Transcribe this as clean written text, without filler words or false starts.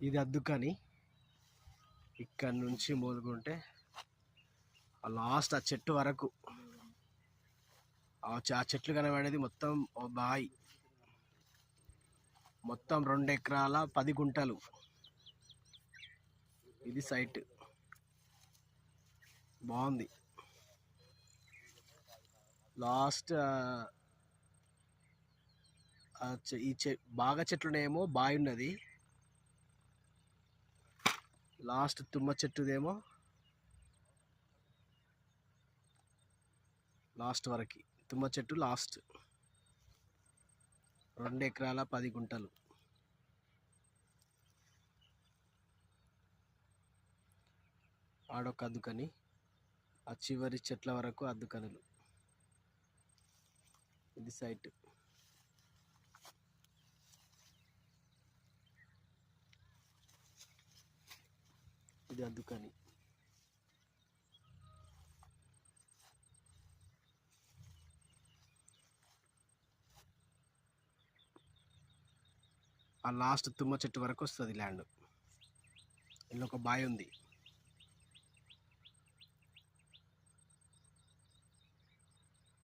ఇది అద్దుకని ఇక్కడ నుంచి మొదలుకుంటే లాస్ట్ ఆ చెట్టు వరకు ఆ చెట్లు కనబడేది మొత్తం బాయి, మొత్తం 2 ఎకరాల 10 గుంటలు. ఇది సైట్ బాగుంది. లాస్ట్ బాగా చెట్లునేమో బావి ఉన్నది, లాస్ట్ తుమ్మ చెట్టుదేమో లాస్ట్ వరకు. తుమ్మ చెట్టు లాస్ట్ 2 ఎకరాల 10 గుంటలు. ఆడొక అద్దుకని, ఆ చివరి చెట్ల వరకు అద్దుకనులు. ఇది సైట్. ఇది అద్దుకని. ఆ లాస్ట్ తుమ్మ చెట్టు వరకు వస్తుంది ల్యాండ్. ఇందులో ఒక బావి ఉంది.